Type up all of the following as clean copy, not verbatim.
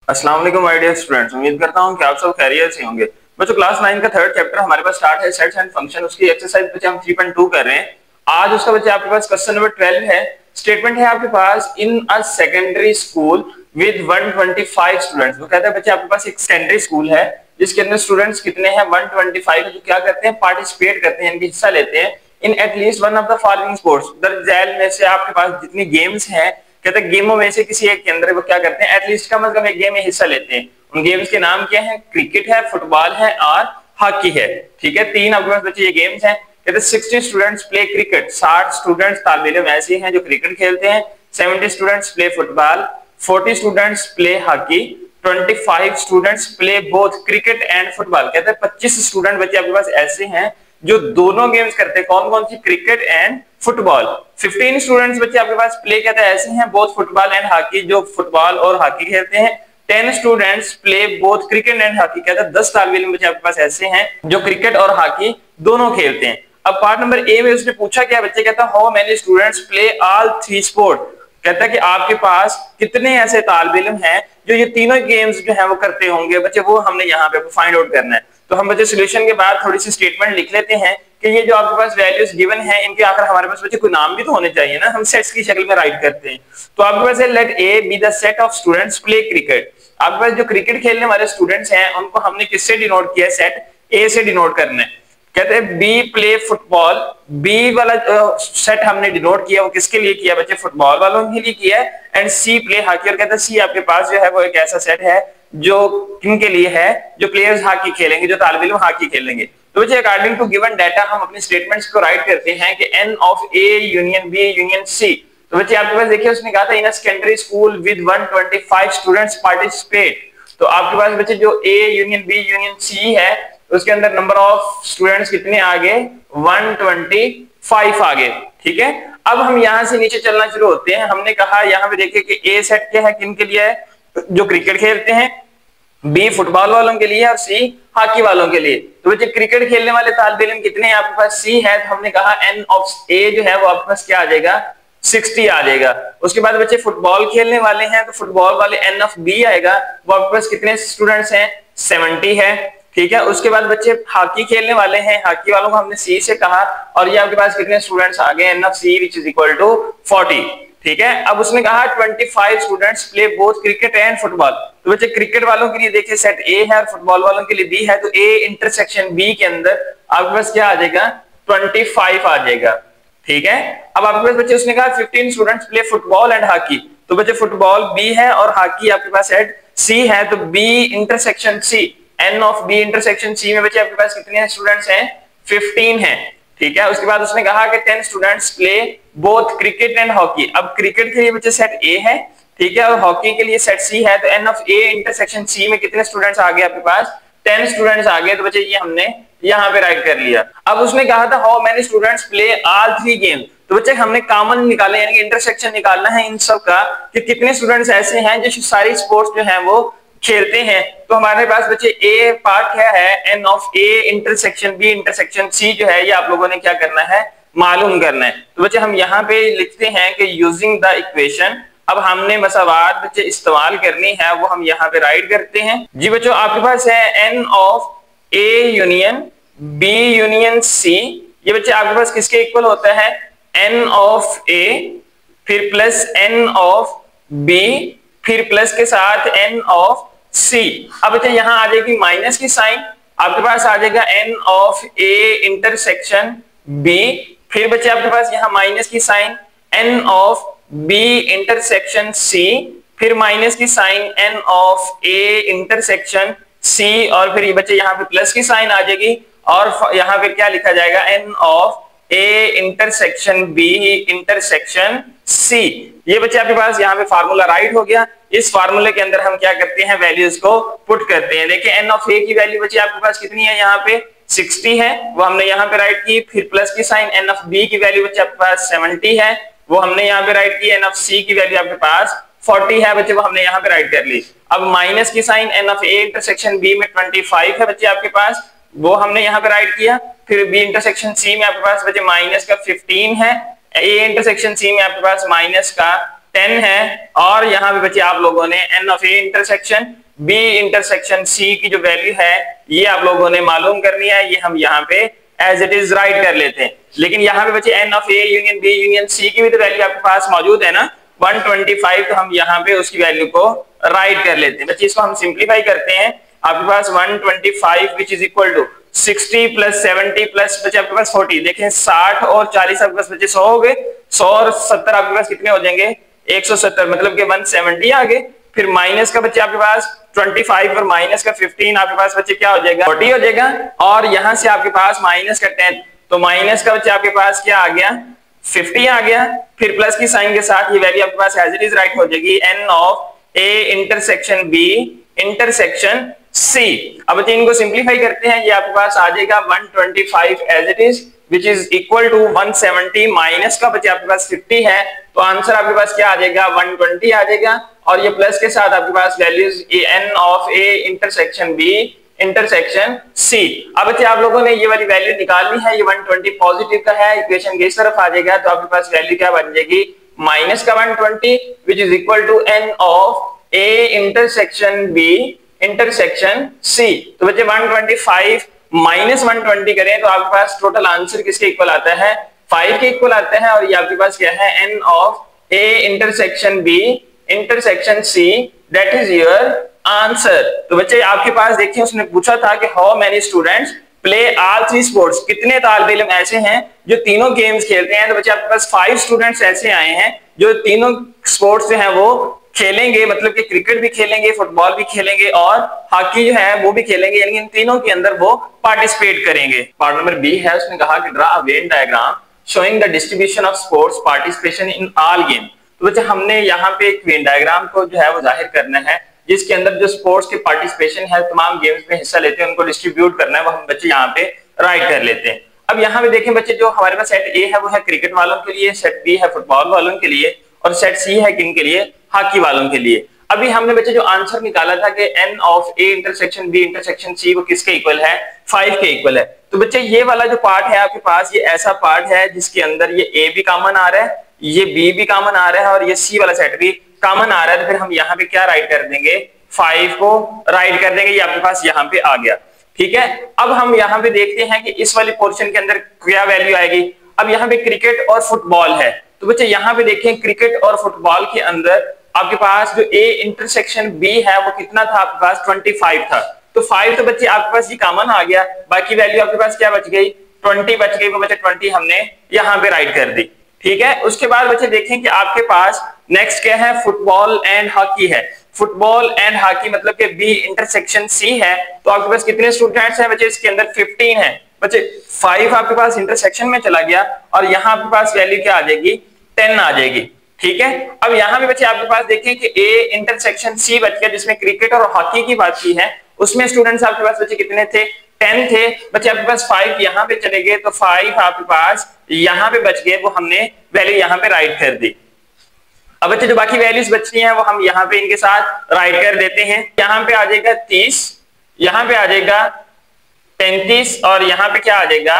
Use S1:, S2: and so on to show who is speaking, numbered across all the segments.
S1: अस्सलाम वालेकुम my dear students, उम्मीद करता हूं कि आप सब खैरियत से होंगे। बच्चों, क्लास 9 का थर्ड चैप्टर हमारे पास स्टार्ट है, सेट्स एंड फंक्शन। उसकी एक्सरसाइज बच्चे हम 3.2 कर रहे हैं। आज उसका बच्चे आपके पास क्वेश्चन नंबर 12 है। स्टेटमेंट है आपके पास, in a secondary school with 125 students. वो कहता है बच्चे आपके पास एक सेकेंडरी स्कूल है जिसके अंदर स्टूडेंट्स कितने हैं, 125 है, जो क्या करते हैं, पार्टिसिपेट करते हैं, यानी कि हिस्सा लेते हैं in at least one of the following sports. दर झैल में से आपके पास जितनी गेम्स हैं, कहते हैं गेमों में से किसी एक के अंदर वो क्या करते हैं, एटलीस्ट का मतलब एक गेम में हिस्सा लेते हैं। उन गेम्स के नाम क्या है? क्रिकेट है, फुटबॉल है और हॉकी है। ठीक है, तीन आपके पास बच्चे ये गेम्स हैं। कहते हैं 60 स्टूडेंट्स प्ले क्रिकेट, 60 स्टूडेंट्स तालिब इल्म ऐसे हैं जो क्रिकेट खेलते हैं। 70 students play football, 40 students play hockey, 25 students play both cricket and football. कहते हैं 25 स्टूडेंट बच्चे आपके पास ऐसे हैं जो दोनों गेम्स करते हैं। कौन कौन सी? Cricket and football. 15 स्टूडेंट्स बच्चे आपके पास प्ले कहते हैं ऐसे हैं बोथ फुटबॉल एंड हॉकी, जो फुटबॉल और हॉकी खेलते हैं। 10 students play both cricket and hockey. कहते हैं 10 तालिब इल्म बच्चे आपके पास ऐसे हैं जो क्रिकेट और हॉकी दोनों खेलते हैं। अब पार्ट नंबर ए में उसने पूछा क्या बच्चे, कहता है how many students play all three sport. कहता है कि आपके पास कितने ऐसे तालिब इल्म हैं जो ये तीनों गेम्स जो है वो करते होंगे बच्चे, वो हमने यहाँ पे फाइंड आउट करना है। तो हम बच्चे सोल्यूशन के बाद थोड़ी सी स्टेटमेंट लिख लेते हैं कि ये जो आपके पास वैल्यूज गिवन है, इनके आकर हमारे पास बच्चे कोई नाम भी तो होने चाहिए ना। हम सेट्स की शक्ल में राइट करते हैं। तो आपके पास है, let A B the set of students play cricket. आपके पास जो क्रिकेट खेलने वाले स्टूडेंट्स हैं उनको हमने किससे डिनोट किया है? सेट ए से डिनोट करना है। कहते हैं बी प्ले फुटबॉल, बी वाला सेट हमने डिनोट किया, वो किसके लिए किया बच्चे? फुटबॉल वालों के लिए किया है। एंड सी प्ले हॉकी, और कहते हैं सी आपके पास जो है वो एक ऐसा सेट है जो किन के लिए है? जो प्लेयर्स हॉकी खेलेंगे, जो तालिब इल्म हॉकी खेलेंगे। तो बच्चे अकॉर्डिंग टू गिवन डाटा हम अपने स्टेटमेंट्स को राइट करते हैं कि N of A union B union C. तो बच्चे आपके पास देखिए उसने कहा था in a secondary school with 125 students participate. तो आपके पास बच्चे जो A union B union C है उसके अंदर नंबर ऑफ स्टूडेंट्स कितने आ गए? 125 आ गए। ठीक है, अब हम यहां से नीचे चलना शुरू होते हैं। हमने कहा यहाँ पे देखिए कि ए सेट क्या है, किन के लिए है? जो क्रिकेट खेलते हैं, बी फुटबॉल वालों के लिए और सी हॉकी वालों के लिए। तो बच्चे क्रिकेट खेलने वाले तालिब इल्म कितने हैं आपके पास? सी है। तो हमने कहा एन ऑफ ए जो है वो आपके पास क्या आ जाएगा? 60 आ जाएगा। उसके बाद बच्चे फुटबॉल खेलने वाले हैं तो फुटबॉल वाले एन ऑफ बी आएगा, वो आपके पास कितने स्टूडेंट्स हैं? 70 है। ठीक है, उसके बाद बच्चे हॉकी खेलने वाले हैं, हॉकी वालों को हमने सी से कहा और ये आपके पास कितने स्टूडेंट्स आ गए? N of C which is equal to 40। ठीक है, अब उसने कहा 25 students play both cricket and football. तो बच्चे क्रिकेट वालों के लिए देखिए सेट ए है और फुटबॉल वालों के लिए बी है। तो ए इंटरसेक्शन बी के अंदर आपके पास क्या आ जाएगा? 25 आ जाएगा। ठीक है, अब आपके पास बच्चे उसने कहा 15 students play football and hockey. तो बच्चे फुटबॉल बी है और हॉकी आपके पास एट सी है। तो B intersection C, n of B intersection C में बच्चे आपके पास कितने स्टूडेंट्स हैं? 15 हैं। ठीक है, उसके बाद उसने कहा कि 10 students play both cricket and hockey. अब क्रिकेट के लिए बच्चे सेट ए है, ठीक है, और हॉकी के लिए सेट सी है। तो n of A intersection C में कितने स्टूडेंट्स आ गए आपके पास? 10 स्टूडेंट्स आ गए। तो बच्चे ये हमने यहाँ पे राइट कर लिया। अब उसने कहा था how many students play all three game. तो बच्चे हमने कॉमन निकाले, यानी कि इंटरसेक्शन निकालना है इन सब का कि कितने स्टूडेंट्स ऐसे हैं जो सारी स्पोर्ट्स जो हैं वो खेलते हैं। तो हमारे पास बच्चे ए पार्ट क्या है? N of A intersection B intersection C जो है ये आप लोगों ने क्या करना है? मालूम करना है। तो बच्चे हम यहाँ पे लिखते हैं कि यूजिंग द इक्वेशन, अब हमने मसावात बच्चे इस्तेमाल करनी है, वो हम यहाँ पे राइट करते हैं। जी बच्चों, आपके पास है n of A union B union C. ये बच्चे आपके पास किसके इक्वल होता है? एन ऑफ ए फिर प्लस एन ऑफ बी फिर प्लस के साथ एन ऑफ सी। अब बच्चे यहाँ आ जाएगी माइनस की साइन, आपके पास आ जाएगा n of A intersection B. फिर बच्चे आपके पास यहाँ माइनस की sign n of B intersection C, फिर माइनस की sign n of A intersection C, और फिर ये बच्चे यहाँ पे प्लस की साइन आ जाएगी और यहाँ पे क्या लिखा जाएगा? N of A intersection B intersection C. ये बच्चे आपके पास यहाँ पे फार्मूला राइट हो गया। इस फार्मूले के अंदर हम क्या करते हैं? वैल्यूज को पुट करते हैं। देखिए एन ऑफ ए की वैल्यू बच्चे आपके पास कितनी है? यहाँ पे 60 है, वो हमने यहाँ पे राइट की। फिर प्लस की साइन एन ऑफ बी की वैल्यू बच्चे आपके पास 70 है, वो हमने यहाँ पे राइट की। एन ऑफ सी की वैल्यू आपके पास 40 है बच्चे, वो हमने यहाँ पे राइट कर ली। अब माइनस की sign n of A intersection B में 25 है बच्चे आपके पास, वो हमने यहाँ पे राइट किया। फिर बी इंटरसेक्शन सी में आपके पास बच्चे माइनस का 15 है, ए इंटरसेक्शन सी में आपके पास माइनस का 10 है, और यहाँ पे बच्चे आप लोगों ने n of a intersection b intersection c की जो वैल्यू है ये आप लोगों ने मालूम करनी है, ये हम यहाँ पे एज इट इज राइट कर लेते हैं। लेकिन यहाँ पे बच्चे n of a union b union c की भी तो वैल्यू आपके पास मौजूद है ना, 125, तो हम यहाँ पे उसकी वैल्यू को राइट कर लेते हैं। बच्चे इसको हम सिंप्लीफाई करते हैं, आपके पास 125 which is equal to 60 plus 70 plus बच्चे आपके पास 40, देखें 60 और 40 आपके पास बच्चे 100 हो गए, 100 और 70 आपके पास कितने हो जाएंगे 170, मतलब कि 170 आ गए। फिर माइनस का बच्चे आपके पास 25 और माइनस का 15 आपके पास बच्चे क्या हो जाएगा 40 हो जाएगा, और यहां से आपके पास माइनस का 10, तो माइनस का बच्चे आपके पास क्या आ गया 50 आ गया। फिर प्लस की साइन के साथ ये वैल्यू आपके पास एज इट इज राइट हो जाएगी n of a intersection b intersection c। अब बच्चे इनको सिंप्लीफाई करते हैं, ये आपके पास आ जाएगा 125 as it is which is equal to 170 minus का बच्चे आपके पास 50 है, तो आंसर आपके पास क्या आ जाएगा 120 आ जाएगा, और ये प्लस के साथ आपके पास values n of a intersection b intersection c। अब बच्चे आप लोगों ने ये वाली वैल्यू निकालनी है, ये 120 पॉजिटिव का है, इक्वेशन की इस तरफ आ जाएगा, तो आपके पास वैल्यू क्या बन जाएगी माइनस का 120 which is equal to n of a intersection b intersection c। तो बच्चे 125 माइनस 120 करें तो आपके पास टोटल आंसर किसके इक्वल आता है 5 के इक्वल आता है, और ये आपके पास क्या है n of a intersection b intersection c, that is your answer. तो बच्चे आपके पास देखिए उसने पूछा था कि how many students play all three sports, कितने तालिब इल्म ऐसे हैं जो तीनों गेम्स खेलते हैं, तो बच्चे आपके पास 5 स्टूडेंट्स ऐसे आए हैं जो तीनों स्पोर्ट्स जो हैं वो खेलेंगे, मतलब कि क्रिकेट भी खेलेंगे, फुटबॉल भी खेलेंगे और हॉकी जो है वो भी खेलेंगे, यानी इन तीनों के अंदर वो पार्टिसिपेट करेंगे। पार्ट नंबर बी है, उसने कहा कि draw a Venn diagram showing the distribution of sports participation in all game. तो बच्चे हमने यहाँ पे एक वेन डायग्राम को जो है वो जाहिर करना है, जिसके अंदर जो स्पोर्ट्स के पार्टिसिपेशन है, तमाम गेम्स में हिस्सा लेते हैं, उनको डिस्ट्रीब्यूट करना है, वो हम बच्चे यहाँ पे राइट कर लेते हैं। अब यहाँ पे देखें बच्चे, जो हमारे पास सेट ए है वो है क्रिकेट वालों के लिए, सेट बी है फुटबॉल वालों के लिए, और सेट सी है किन के लिए हॉकी वालों के लिए। अभी हमने बच्चे जो आंसर निकाला था कि n of a intersection b intersection c वो किसके इक्वल है 5 के इक्वल है। तो बच्चे ये वाला जो पार्ट है आपके पास, ये ऐसा पार्ट है जिसके अंदर ये a भी कॉमन आ रहा है, ये b भी कॉमन आ रहा है, और ये c वाला सेट भी कॉमन आ रहा है। तो फिर हम यहाँ पे क्या राइट कर देंगे 5 को राइट कर देंगे, ये आपके पास यहाँ पे आ गया। ठीक है, अब हम यहाँ पे देखते हैं कि इस वाली पोर्शन के अंदर क्या वैल्यू आएगी। अब यहाँ पे क्रिकेट और फुटबॉल है, तो बच्चे यहाँ पे देखें क्रिकेट और फुटबॉल के अंदर आपके पास जो a इंटरसेक्शन b है वो कितना था आपके पास 25 था, तो 5 तो बच्चे आपके पास ये कॉमन आ गया, बाकी वैल्यू आपके पास क्या बच गई 20 बच गई, वो बच्चे 20 हमने यहाँ पे राइट कर दी। ठीक है, उसके बाद बच्चे देखें कि आपके पास नेक्स्ट क्या है फुटबॉल एंड हॉकी है। फुटबॉल एंड हॉकी मतलब कि b इंटरसेक्शन c है, तो आपके पास कितने स्टूडेंट्स हैं बच्चे इसके अंदर 15 है बच्चे, 5 आपके पास इंटरसेक्शन में चला गया और यहाँ आपके पास वैल्यू क्या आ जाएगी 10 आ जाएगी। ठीक है, अब यहाँ पे बच्चे आपके पास देखें कि a इंटरसेक्शन c बच गया, जिसमें क्रिकेट और हॉकी की बात की है, उसमें स्टूडेंट्स आपके पास बच्चे कितने थे 10 थे बच्चे, आपके पास 5 यहाँ पे चले गए, तो 5 आपके पास यहाँ पे बच गए, वो हमने वैल्यू यहाँ पे राइट कर दी। अब बच्चे जो बाकी वैल्यूज बचती हैं वो हम यहाँ पे इनके साथ राइट कर देते हैं। यहाँ पे आ जाएगा 30, यहाँ पे आ जाएगा 35, और यहाँ पे क्या आ जाएगा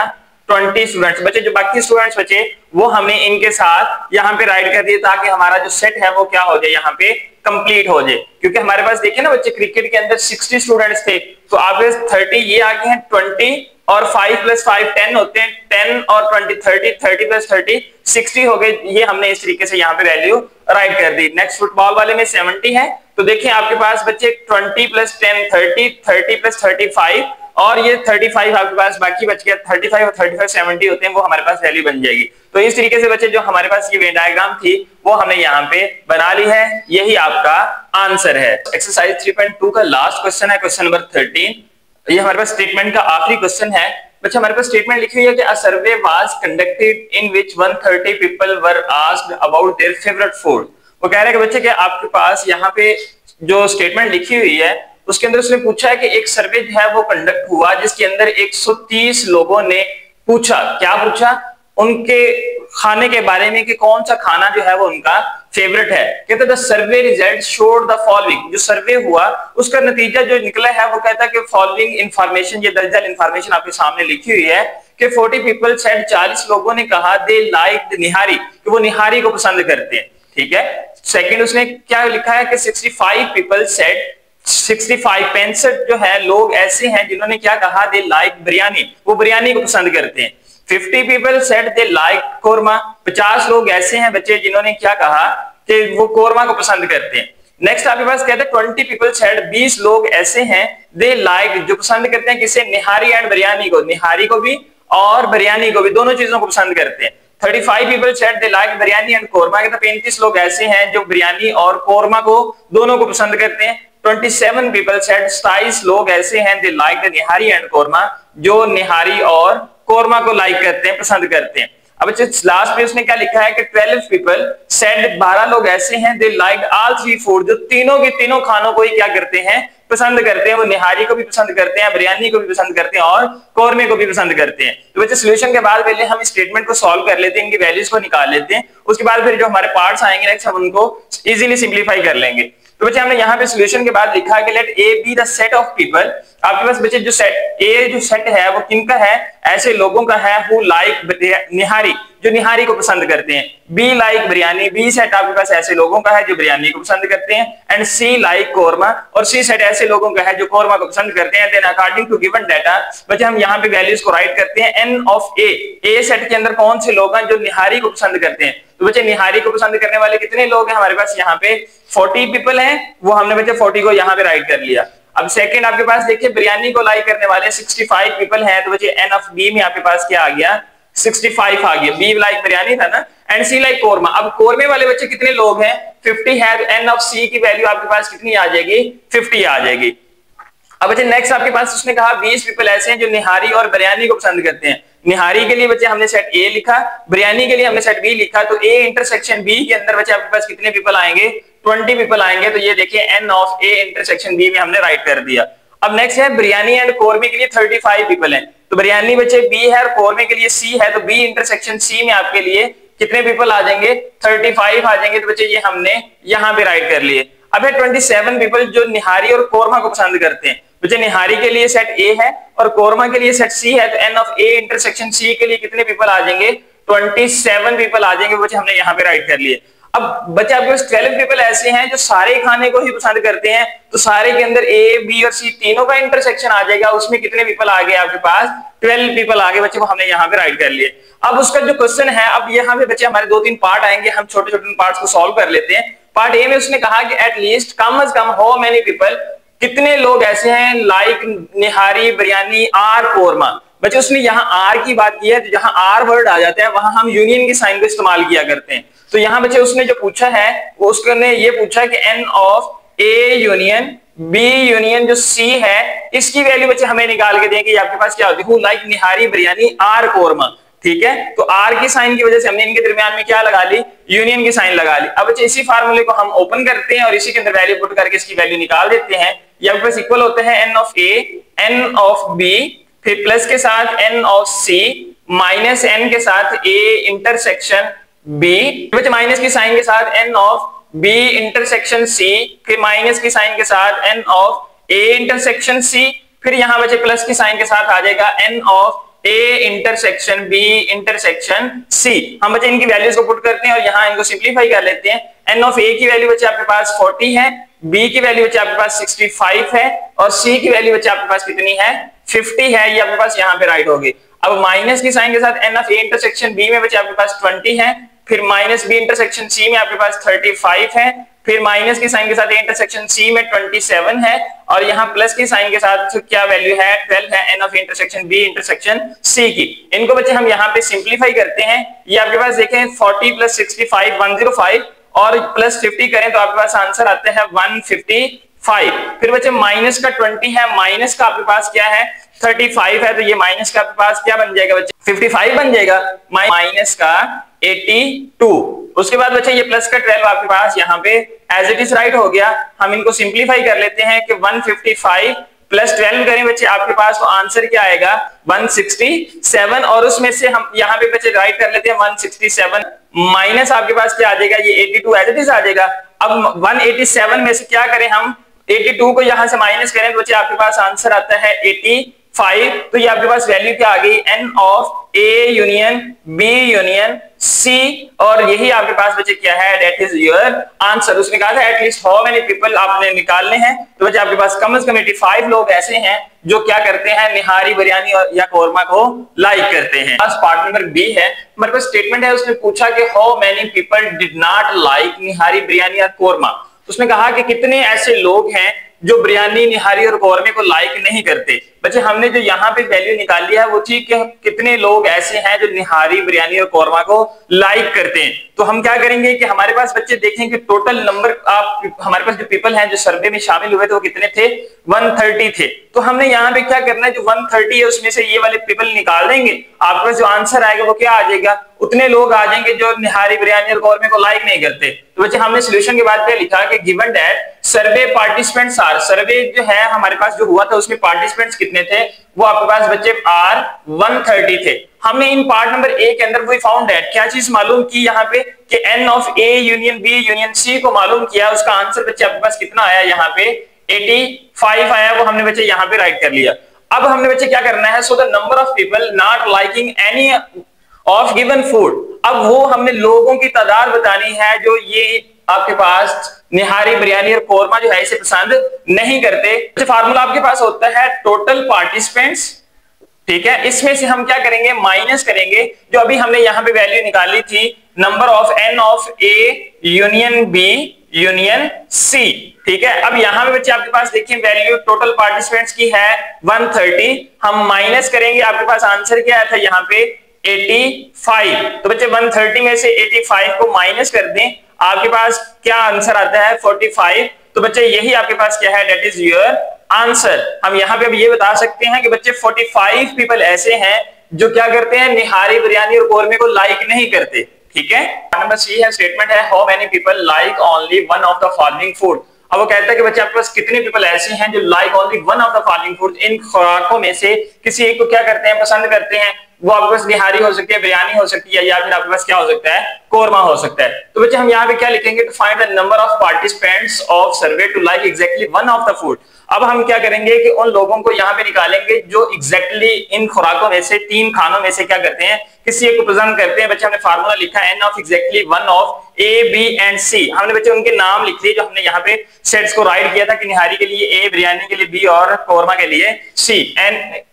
S1: 20 स्टूडेंट्स बचे। जो बाकी स्टूडेंट्स बचे वो हमने इनके साथ यहाँ पे राइट कर दिए, ताकि हमारा जो सेट है वो क्या हो जाए यहाँ पे कंप्लीट हो जाए। क्योंकि हमारे पास देखिए ना बच्चे क्रिकेट के अंदर 60 स्टूडेंट्स थे, तो आपके 30 ये आ गए हैं 20 और 5 + 5 10 होते हैं, 10 और 20 30, 30 + 30 60 हो गए। ये हमने इस तरीके से यहाँ पे वैल्यू राइट कर दी। नेक्स्ट फुटबॉल वाले में 70 है, तो देखिए आपके पास बच्चे 20 + 10 30, 30 + 35, और ये 35 आपके पास बाकी बच गया, 35 और 35 70 होते हैं, वो हमारे पास वैल्यू बन जाएगी। तो इस तरीके से बच्चे जो हमारे पास ये वेन डायग्राम थी वो हमने यहाँ पे बना ली है, यही आपका आंसर है। एक्सरसाइज 3.2 का लास्ट क्वेश्चन है, क्वेश्चन नंबर 13। ये हमारे पास स्टेटमेंट का आखिरी क्वेश्चन है। बच्चे हमारे पास स्टेटमेंट लिखी हुई है कि a survey was conducted in which 130 people were asked about their favourite food. वो कह रहे हैं कि बच्चे कि आपके पास यहाँ पे जो स्टेटमेंट लिखी हुई है उसके अंदर उसने पूछा है कि एक सर्वे जो है वो कंडक्ट हुआ, जिसके अंदर 130 लोगों ने पूछा, क्या पूछा, उनके खाने के बारे में कि कौन सा खाना जो है वो उनका फेवरेट है। कहते the survey result showed the following, जो सर्वे हुआ उसका नतीजा जो निकला है वो कहता है कि फॉलोइंग इंफॉर्मेशन, ये दर्जन इंफॉर्मेशन आपके सामने लिखी हुई है कि 40 पीपल सेड, 40 लोगों ने कहा दे लाइक निहारी, कि वो निहारी को पसंद करते हैं। ठीक है। सेकंड उसने क्या लिखा है कि 65 पीपल सेड 65 जो है लोग ऐसे हैं जिन्होंने क्या कहा, दे लाइक बिरयानी, वो बिरयानी को पसंद करते हैं। 50 people said they like korma, 50 लोग ऐसे हैं बच्चे जिन्होंने क्या कहा कि वो कोरमा को पसंद करते हैं। नेक्स्ट आपके पास कहते हैं 20 पीपल सेड 20 लोग ऐसे हैं दे लाइक, जो पसंद करते हैं किसे, निहारी एंड बिरयानी को, निहारी को भी और बिरयानी को भी, दोनों चीजों को पसंद करते हैं। 35 people said they like biryani and korma, कहते 35 लोग ऐसे हैं जो बिरयानी और कोरमा को दोनों को पसंद करते हैं। 27 पीपल सेड 27 लोग ऐसे हैं they like the nihari and korma, जो निहारी और कोरमा को लाइक करते हैं, पसंद करते हैं। अब लास्ट पे उसने क्या लिखा है कि 12 पीपल सेड 12 लोग ऐसे हैं they like all three food, जो तीनों के तीनों खानों को ही क्या करते हैं, पसंद करते हैं। वो निहारी को भी पसंद करते हैं, बिरयानी को भी पसंद करते हैं और कोरमे को भी पसंद करते हैं। तो बच्चे सोल्यूशन के बाद पहले हम स्टेटमेंट को सॉल्व कर लेते हैं, इनकी वैल्यूज को निकाल लेते हैं, उसके बाद फिर जो हमारे पार्ट्स आएंगे नेक्स्ट हम उनको इजीली सिंप्लीफाई कर लेंगे। तो बच्चे हमने यहाँ पे सोल्यूशन के बाद लिखा है कि let A B the set of people, आपके पास बच्चे जो सेट ए जो सेट है वो किनका है, ऐसे लोगों का है हु लाइक निहारी, जो निहारी को पसंद करते हैं। B like biryani, B set आपके पास ऐसे लोगों का है जो बिरयानी को पसंद करते हैं। एंड सी लाइक कोरमा, और सी सेट ऐसे लोगों का है जो कोरमा को पसंद करते हैं। Then according to given data, बच्चे हम यहाँ पे वैल्यूज को राइट करते हैं। एन ऑफ ए सेट के अंदर कौन से लोग हैं जो निहारी को पसंद करते हैं। तो बच्चे निहारी को पसंद करने वाले कितने लोग हैं हमारे पास, यहाँ पे 40 पीपल हैं, वो हमने बच्चे 40 को यहाँ पे राइट कर लिया। अब सेकंड आपके पास देखिए बिरयानी को लाइक करने वाले 65 पीपल हैं, तो बच्चे एन ऑफ बी में आपके पास क्या आ गया, 65 आ गया। बी लाइक बिरयानी था ना, एंड सी लाइक कोरमा। अब कोरमे वाले बच्चे कितने लोग हैं, 50 है, तो एन ऑफ सी की वैल्यू आपके पास कितनी आ जाएगी, 50 आ जाएगी। अब बच्चे नेक्स्ट आपके पास उसने कहा 20 पीपल ऐसे हैं जो निहारी और बिरयानी को पसंद करते हैं। निहारी के लिए बच्चे हमने सेट ए लिखा, बिरयानी के लिए हमने सेट बी लिखा, तो ए इंटरसेक्शन बी के अंदर बच्चे आपके पास कितने पीपल आएंगे, 20 पीपल आएंगे। तो ये देखिए n of A intersection B में हमने राइट कर दिया। अब नेक्स्ट है बिरयानी एंड कोरमे के लिए 35 पीपल हैं, तो बिरयानी बच्चे बी है और कोरमे के लिए सी है, तो बी इंटरसेक्शन सी में आपके लिए कितने पीपल आ जाएंगे, 35 आ जाएंगे। तो बच्चे ये हमने यहाँ पे राइट कर लिए। अब है 27 पीपल जो निहारी और कोरमा को पसंद करते हैं। बच्चे निहारी के लिए सेट ए है और कोरमा के लिए सेट सी है, तो n of A intersection C के लिए कितने पीपल आ जाएंगे, 27 पीपल आ जाएंगे। बच्चे हमने यहाँ पे राइट कर लिए। अब बच्चे आपके पास 12 पीपल ऐसे हैं जो सारे खाने को ही पसंद करते हैं, तो सारे के अंदर ए बी और सी तीनों का इंटरसेक्शन आ जाएगा, उसमें कितने पीपल आ गए आपके पास, 12 पीपल आ गए। बच्चे को हमने यहाँ पे राइट कर लिए। अब उसका जो क्वेश्चन है, अब यहाँ पे बच्चे हमारे 2-3 पार्ट आएंगे, हम छोटे छोटे पार्ट्स को सॉल्व कर लेते हैं। पार्ट ए में उसने कहा कि at least come as come how many people, कितने लोग ऐसे हैं लाइक निहारी बिरयानी आर कोरमा। बच्चे उसने यहाँ आर की बात की है, तो जहां आर वर्ड आ जाता है वहां हम यूनियन के साइन को इस्तेमाल किया करते हैं। तो यहाँ बच्चे उसने जो पूछा है वो उसने ये पूछा कि N of A union B union जो सी है, इसकी वैल्यू बच्चे हमें निकाल के दें कि आपके पास क्या होती है, लाइक निहारी बिरयानी आर कोरमा। ठीक है, तो आर की साइन की वजह से हमने इनके दरमियान में क्या लगा ली, यूनियन की साइन लगा ली। अब बच्चे इसी फार्मूले को हम ओपन करते हैं और इसी के अंदर वैल्यू पुट करके इसकी वैल्यू निकाल देते हैं। ये आपके पास इक्वल होते हैं n of A n of B, फिर प्लस के साथ n of C minus n के साथ ए इंटरसेक्शन बी, बच्चे माइनस की साइन के साथ n of B intersection C, फिर माइनस की साइन के साथ n of A intersection C, फिर यहाँ बच्चे प्लस की साइन के साथ आ जाएगा n of A intersection B intersection C. हम बच्चे इनकी वैल्यूज को पुट करते हैं और यहाँ इनको सिंप्लीफाई कर लेते हैं। एन ऑफ ए की वैल्यू बच्चे आपके पास 40 है, बी की वैल्यू बच्चे आपके पास 65 है और सी की वैल्यू बच्चे आपके पास कितनी है, 50 है। ये आपके पास यहाँ पे राइट होगी। अब माइनस की साइन के साथ n of A intersection B में बच्चे आपके पास 20 है, फिर माइनस बी इंटरसेक्शन सी में आपके पास 35 है, फिर माइनस की साइन के साथ इंटरसेक्शन सी में 27 है और यहाँ प्लस की साइन के साथ क्या वैल्यू है, 12 है n of intersection B intersection C की। इनको बच्चे हम यहाँ पे सिंप्लीफाई करते हैं। ये आपके पास देखें 40 प्लस 65 105 और प्लस 50 करें तो आपके पास आंसर आता है 155। फिर बच्चे माइनस का 20 है, माइनस का आपके पास क्या है 35 है, तो ये माइनस का आपके पास क्या बन जाएगा बच्चे 55 बन जाएगा, माइनस का 82। उसके बाद बच्चे ये प्लस का 12 आपके पास यहाँ पे एज इट इज राइट हो गया। हम इनको सिंप्लीफाई कर लेते हैं कि 155 प्लस 12 करें बच्चे आपके पास तो आंसर क्या आएगा 167 और उसमें से हम यहाँ पे बच्चे राइट कर लेते हैं 167 माइनस आपके पास क्या आ जाएगा ये 82 एज इट इज आ जाएगा। अब 187 में से क्या करें हम 82 को यहाँ से माइनस करें तो बच्चे आपके पास आंसर आता है 85। तो ये आपके पास वैल्यू क्या आ गई n of A union B union C, और यही आपके पास बच्चे क्या है, दैट इज योर आंसर। उसने कहा था एटलीस्ट हाउ मेनी पीपल आपने निकालने हैं, तो बच्चे आपके पास कम से कम 85 लोग ऐसे हैं जो क्या करते हैं, निहारी बिरयानी या कोरमा को लाइक करते हैं। बस पार्ट नंबर बी है, हमारे पास स्टेटमेंट है, उसने पूछा कि how many people did not like nihari biryani या कोरमा। उसने कहा कि कितने ऐसे लोग हैं जो बिरयानी, निहारी और कोरमे को लाइक नहीं करते। बच्चे हमने जो यहाँ पे वैल्यू निकाली है वो थी कि कितने लोग ऐसे हैं जो निहारी, बिरयानी और कोरमा को लाइक करते हैं। तो हम क्या करेंगे कि हमारे पास बच्चे देखें कि टोटल नंबर आप हमारे पास जो पीपल हैं जो सर्वे में शामिल हुए थे वो कितने थे, 130 थे। तो हमने यहाँ पे क्या करना है, जो 130 है उसमें से ये वाले पीपल निकाल देंगे, आपके पास जो आंसर आएगा वो क्या आ जाएगा, उतने लोग आ जाएंगे जो निहारी, बिरयानी और कोरमे को लाइक नहीं करते। तो बच्चे हमने सोल्यूशन के बाद लिखा कि given that survey participants are, survey जो है हमारे पास जो हुआ था उसमें पार्टिसिपेंट्स कितने थे, वो आपके पास बच्चे आर 130 थे। हमने इन पार्ट नंबर ए के अंदर वही फाउंड दैट क्या चीज मालूम की यहाँ पे कि N of A union B union C को मालूम किया, उसका आंसर बच्चे आपके पास कितना आया, यहाँ पे 85 आया, वो हमने बच्चे यहाँ पे राइट कर लिया। अब हमने बच्चे क्या करना है, so the number of people not liking any of given food, अब वो हमने लोगों की तादाद बतानी है जो ये आपके पास निहारी, बिरयानी और कोरमा जो है इसे पसंद नहीं करते। तो फार्मूला आपके पास होता है टोटल पार्टिसिपेंट्स, ठीक है, इसमें से हम क्या करेंगे, माइनस करेंगे जो अभी हमने यहाँ पे वैल्यू निकाली थी, number of n of A union B union C, ठीक है। अब यहाँ पे बच्चे आपके पास देखिए वैल्यू टोटल पार्टिसिपेंट्स की है 130, हम माइनस करेंगे, आपके पास आंसर क्या आया था यहाँ पे 85। तो बच्चे 130 में से 85 को माइनस कर दें, आपके पास क्या आंसर आता है 45। तो बच्चे यही आपके पास क्या है, दैट इज योर आंसर। हम यहाँ पे अब ये बता सकते हैं कि बच्चे 45 पीपल ऐसे हैं जो क्या करते हैं, निहारी, बिरयानी और कोरमे को लाइक नहीं करते, ठीक है। नंबर सी है, स्टेटमेंट है how many people like only one of the following food. अब वो कहता है कि बच्चे आपके पास कितने पीपल ऐसे हैं जो like only one of the following food, इन खुराकों में से किसी एक को क्या करते हैं, पसंद करते हैं। वो आपके पास निहारी हो सकती है, बिरयानी हो सकती है, या फिर आपके पास क्या हो सकता है, कोरमा हो सकता है। तो बच्चे हम यहाँ पे क्या लिखेंगे, to find the number of participants of survey to like exactly one of the food. अब हम क्या करेंगे कि उन लोगों को यहाँ पे निकालेंगे जो एग्जैक्टली इन खुराकों में से, तीन खानों में से क्या करते हैं, किसी एक को पसंद करते हैं। बच्चे हमने फार्मूला लिखा n of exactly one of A B and C, हमने बच्चे उनके नाम लिख लिए जो हमने यहाँ पे सेट्स को राइट किया था कि निहारी के लिए ए, बिरयानी के लिए बी और कोरमा के लिए C. N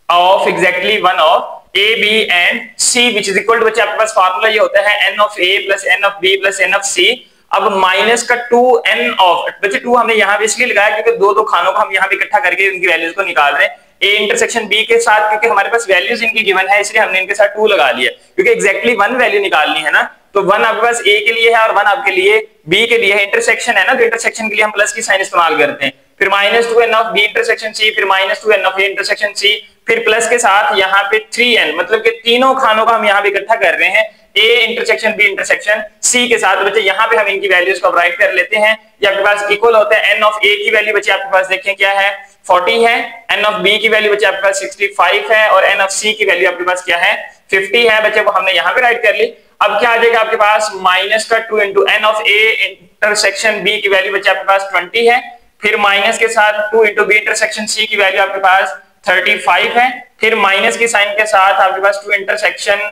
S1: of exactly one of A, B and C which is equal to, बच्चे आपके पास फार्मूला ये होता है n of A plus n of B plus n of C। अब माइनस का 2n ऑफ, बच्चे 2 हमने यहाँ पे इसलिए लगाया क्योंकि दो खानों को हम यहाँ पे इकट्ठा करके उनकी वैल्यूज को निकाल रहे हैं। A इंटरसेक्शन B के साथ, क्योंकि हमारे पास वैल्यूज इनकी गिवन है इसलिए हमने इनके साथ 2 लगा लिया, क्योंकि एग्जैक्टली 1 वैल्यू निकालनी है ना। तो 1 आपके पास A के लिए है और 1 आपके लिए B के लिए है, इंटरसेक्शन है ना, तो इंटरसेक्शन के लिए हम प्लस की साइन इस्तेमाल करते हैं। फिर -2n of B intersection C, फिर -2n of A intersection C, फिर प्लस के साथ यहाँ पे 3n, मतलब कि तीनों खानों का हम यहाँ पे इकट्ठा कर रहे हैं A intersection B intersection C के साथ। बच्चे यहाँ पे हम इनकी वैल्यूज को राइट कर लेते हैं, ये आपके पास इक्वल होता है n ऑफ A की वैल्यू बच्चे आपके पास देखें क्या है 40 है, n ऑफ B की वैल्यू बच्चे आपके पास 65 है और n ऑफ C की वैल्यू आपके पास क्या है 50 है। बच्चे वो हमने यहाँ पे राइट कर ली। अब क्या आ जाएगा आपके पास माइनस का 2 into n of A intersection B की वैल्यू बच्चे आपके पास 20 है, फिर माइनस के साथ 2 इंटू B इंटरसेक्शन C की वैल्यू आपके पास 35 है, फिर माइनस की साइन के साथ आपके पास 2 इंटरसेक्शन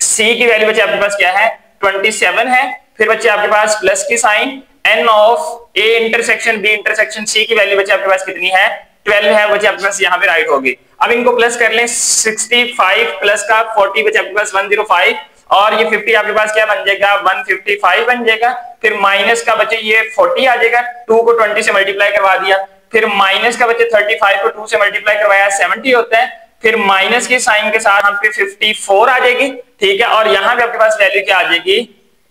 S1: C की वैल्यू बच्चे आपके पास क्या है 27 है, फिर बच्चे आपके पास प्लस की sign n of A intersection B intersection C की वैल्यू बच्चे आपके पास कितनी है 12 है, बच्चे आपके पास यहाँ पे राइट होगी। अब इनको प्लस कर लें, 65 प्लस का 40 बच्चे आपके पास 105 और ये 50 आपके पास क्या बन जाएगा 155 बन जाएगा। फिर माइनस का बच्चे ये 40 आ जाएगा, 2 को 20 से मल्टीप्लाई करवा दिया, फिर माइनस का बच्चे 35 को 2 से मल्टीप्लाई करवाया 70 होता है, फिर माइनस के साइन के साथ हम पे 54 आ जाएगी, ठीक है, और यहाँ पे आपके पास वैल्यू क्या आ जाएगी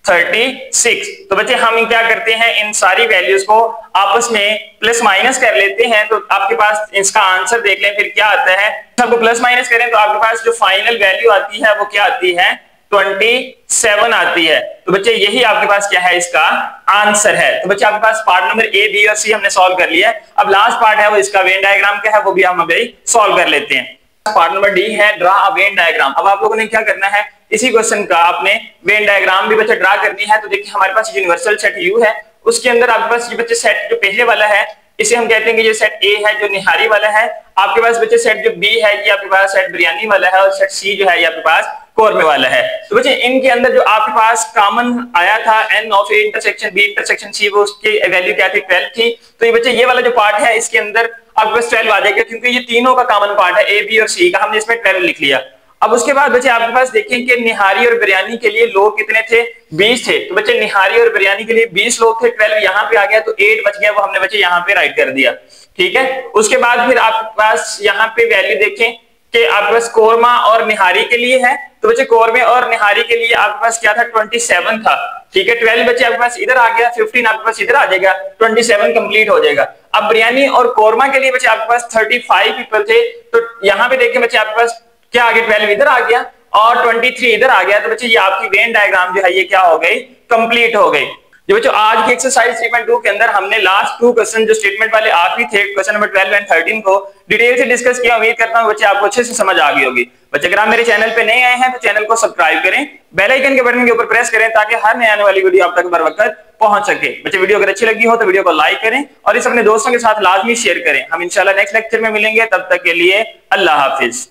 S1: 36। तो बच्चे हम क्या करते हैं, इन सारी वैल्यूज को आपस में प्लस माइनस कर लेते हैं, तो आपके पास इसका आंसर देख लें फिर क्या आता है। सबको प्लस माइनस करें तो आपके पास जो फाइनल वैल्यू आती है वो क्या आती है 27 आती है। तो बच्चे यही आपके पास क्या है इसका आंसर है। तो बच्चे आपके पास पार्ट नंबर ए, बी और सी हमने सॉल्व कर लिया है। अब लास्ट पार्ट है वो इसका वेन डायग्राम का है, वो भी हम अभी सॉल्व कर लेते हैं। पार्ट नंबर डी है ड्रा अ वेन डायग्राम। अब आप लोगों ने क्या करना है, इसी क्वेश्चन का आपने वेन डायग्राम भी बच्चे ड्रा करनी है। तो देखिए हमारे पास यूनिवर्सल सेट यू है, उसके अंदर आपके पास ये बच्चे सेट जो पहले वाला है इसे हम कहते हैं कि ये सेट ए है जो निहारी वाला है। आपके पास बच्चे सेट जो बी है ये आपके पास सेट बिरयानी वाला है, और सेट सी जो है ये आपके पास कोरमे वाला है। तो बच्चे इनके अंदर जो आपके पास कॉमन आया था n of A intersection B intersection C, वो उसकी वैल्यू क्या थी 12 थी। तो ये बच्चे ये वाला जो पार्ट है इसके अंदर आपके पास 12 आ जाएगा, क्योंकि ये तीनों का कॉमन पार्ट है ए बी और सी का, हमने इसमें 12 लिख लिया। अब उसके बाद बच्चे आपके पास देखें कि निहारी और बिरयानी के लिए लोग कितने थे, 20 थे। तो बच्चे निहारी और बिरयानी के लिए 20 लोग थे, 12 यहाँ पे आ गया, तो 8 बच गया, वो हमने बच्चे यहाँ पे राइट कर दिया। ठीक है, उसके बाद फिर आपके पास यहाँ पे वैल्यू देखें कि आपके पास कोरमा और निहारी के लिए है। तो बच्चे कोरमे और निहारी के लिए आपके पास क्या था, 27 था। ठीक है, 12 बच्चे आपके पास इधर आ गया, 15 आपके पास इधर आ जाएगा, 27 कंप्लीट हो जाएगा। अब बिरयानी और कोरमा के लिए बच्चे आपके पास 35 पीपल थे। तो यहाँ पे देखें बच्चे आपके पास क्या आ गया, 12 इधर आ गया और 23 इधर आ गया। तो बच्चे ये आपकी वेन डायग्राम जो है ये क्या हो गई, कंप्लीट हो गई। जो बच्चों आज की एक्सरसाइज 3.2 के अंदर हमने लास्ट 2 क्वेश्चन जो स्टेटमेंट वाले आखिरी थे, क्वेश्चन नंबर 12 एंड 13 को डिटेल से डिस्कस किया। उम्मीद करता हूं बच्चे आपको अच्छे से समझ आ गई होगी। बच्चे अगर आप मेरे चैनल पे नए आए हैं तो चैनल को सब्सक्राइब करें, बेल आइकन के बटन के ऊपर प्रेस करें ताकि हर नई आने वाली वीडियो आप तक बर वक्त पहुंच सके। बच्चे वीडियो अगर अच्छी लगी हो तो वीडियो को लाइक करें और इस अपने दोस्तों के साथ लाजमी शेयर करें। हम इंशाल्लाह नेक्स्ट लेक्चर में मिलेंगे, तब तक के लिए अल्लाह हाफिज।